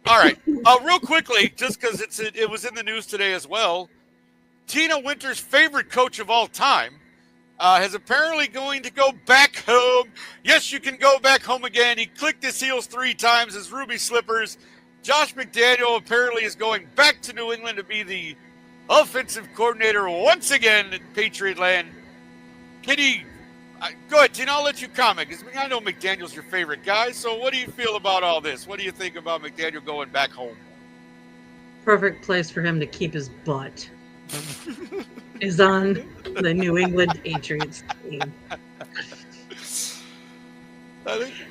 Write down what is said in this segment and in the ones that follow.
All right. Real quickly, just because it was in the news today as well. Tina Winter's favorite coach of all time is apparently going to go back home. Yes, you can go back home again. He clicked his heels 3 times, his ruby slippers. Josh McDaniel apparently is going back to New England to be the offensive coordinator once again in Patriot land. Can he go ahead, Tina, I'll let you comment because I know McDaniel's your favorite guy. So what do you feel about all this? What do you think about McDaniel going back home? Perfect place for him to keep his butt is on the New England Patriots team.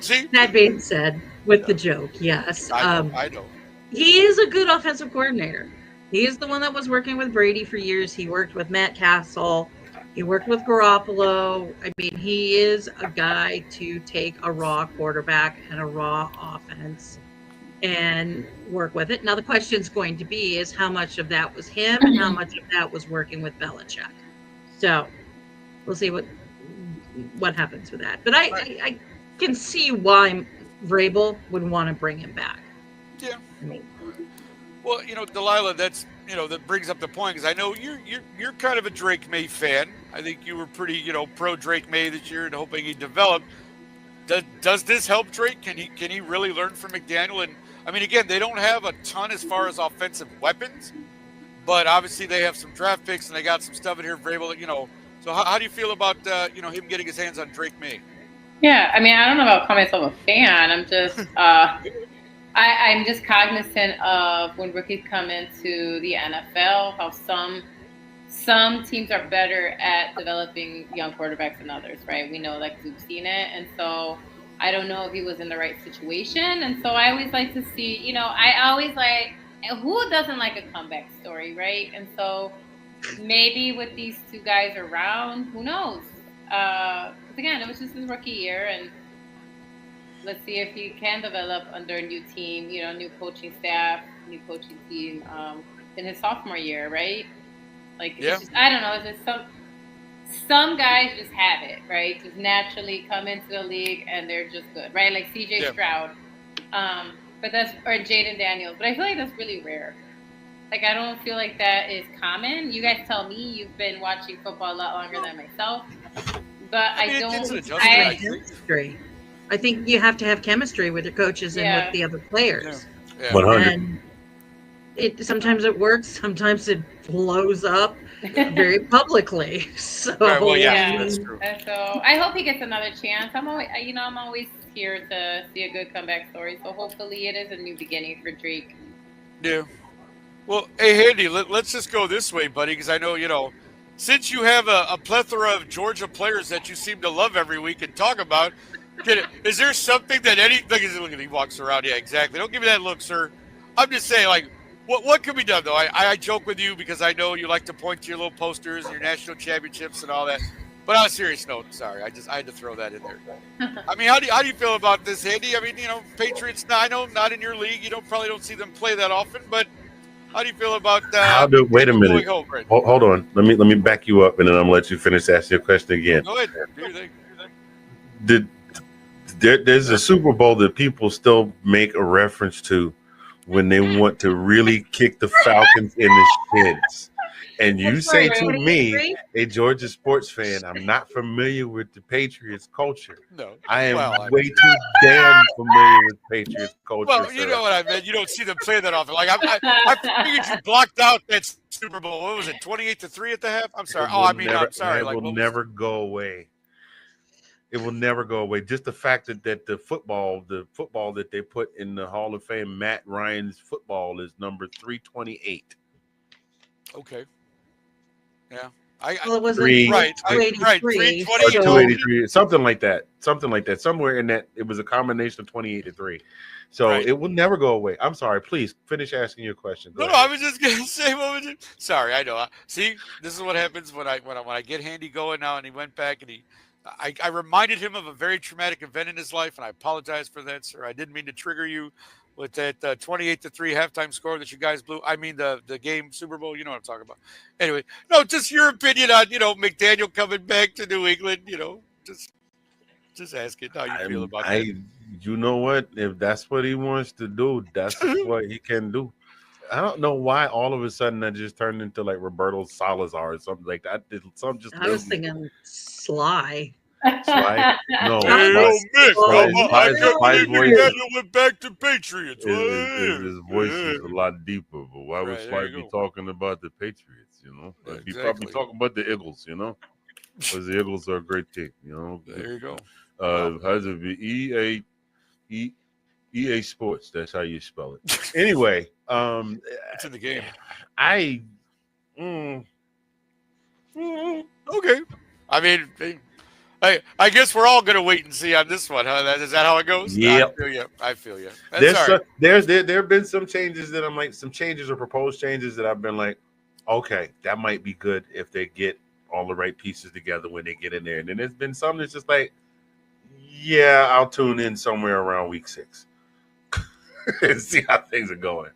See? That being said, with the joke, yes. I know. He is a good offensive coordinator. He is the one that was working with Brady for years. He worked with Matt Castle. He worked with Garoppolo. I mean, he is a guy to take a raw quarterback and a raw offense and work with it. Now, the question is going to be is how much of that was him and how much of that was working with Belichick. So we'll see what happens with that. But I can see why Vrabel would want to bring him back. Yeah. I mean, well, Delilah, that brings up the point because I know you're kind of a Drake May fan. I think you were pretty, pro Drake May this year and hoping he developed. Does this help Drake? Can he really learn from McDaniel? And I mean, again, they don't have a ton as far as offensive weapons, but obviously they have some draft picks and they got some stuff in here. Vrabel, So how do you feel about him getting his hands on Drake May? Yeah, I mean, I don't know about call myself a fan. I'm just I'm just cognizant of when rookies come into the NFL, how some teams are better at developing young quarterbacks than others, right? We know, like, we've seen it. And so I don't know if he was in the right situation. And so I always like to see, I always like, who doesn't like a comeback story, right? And so maybe with these 2 guys around, who knows? Because, again, it was just his rookie year. And let's see if he can develop under a new team, new coaching staff, new coaching team in his sophomore year, right? Like, yeah. It's just, I don't know. It's just some guys just have it, right? Just naturally come into the league and they're just good, right? Like C.J. Stroud, or Jaden Daniels. But I feel like that's really rare. Like, I don't feel like that is common. You guys tell me. You've been watching football a lot longer than myself, but I don't. Chemistry. I think you have to have chemistry with your coaches and with the other players. Yeah. 100. And sometimes it works, sometimes it blows up very publicly. So, right, well, that's true. So I hope he gets another chance. I'm always here to see a good comeback story. So hopefully it is a new beginning for Drake. Yeah. Well, hey, Handy, let's just go this way, buddy, because I know, since you have a plethora of Georgia players that you seem to love every week and talk about, is there something that look at he walks around? Yeah, exactly. Don't give me that look, sir. I'm just saying, like, what can be done, though? I joke with you because I know you like to point to your little posters and your national championships and all that. But on a serious note, sorry, I had to throw that in there. I mean, how do you feel about this, Andy? I mean, Patriots. I know not in your league. You probably don't see them play that often, but how do you feel about wait a minute. Hold on. Let me back you up, and then I'm gonna let you finish asking your question again. Go ahead. Do your thing. There's a Super Bowl that people still make a reference to when they want to really kick the Falcons in the shins. And you say to me, a Georgia sports fan, I'm not familiar with the Patriots culture. No. I am way too damn familiar with Patriots culture. Well, you know what I meant. You don't see them play that often. Like I figured you blocked out that Super Bowl. What was it, 28-3 at the half? I'm sorry. I'm sorry. It will never go away. It will never go away. Just the fact that the football that they put in the Hall of Fame, Matt Ryan's football, is number 328. Okay. Yeah. Well, it was 383. 283, something like that. Somewhere in that, it was a combination of 28-3. So it will never go away. I'm sorry. Please finish asking your question. No, I was just gonna say, sorry, I know. See, this is what happens when I get Handy going now, and he went back and I reminded him of a very traumatic event in his life, and I apologize for that, sir. I didn't mean to trigger you with that 28-3 halftime score that you guys blew. I mean the game Super Bowl. You know what I'm talking about. Anyway, no, just your opinion on McDaniel coming back to New England. Just ask it how you feel about that. You know what? If that's what he wants to do, that's what he can do. I don't know why all of a sudden that just turned into like Roberto Salazar or something like that. Some just I was literally thinking Sly. Sly. No, Hey, Sly. yo, Mick, I can't Sly's believe voice McDaniel went back to Patriots. his voice is a lot deeper. But why would Right, there Sly you be go. talking about the Patriots? You know, he probably Exactly. talking about the Eagles. You know, because the Eagles are a great team. You know, There you go. Wow. how's it be? EA Sports. That's how you spell it. Anyway, It's in the game. I. Okay. I mean, I guess we're all going to wait and see on this one, huh? Is that how it goes? Yep. I feel you. That's all right. There have been some changes that I'm like, some changes or proposed changes that I've been like, okay, that might be good if they get all the right pieces together when they get in there. And then there's been some that's just like, yeah, I'll tune in somewhere around week 6 and see how things are going.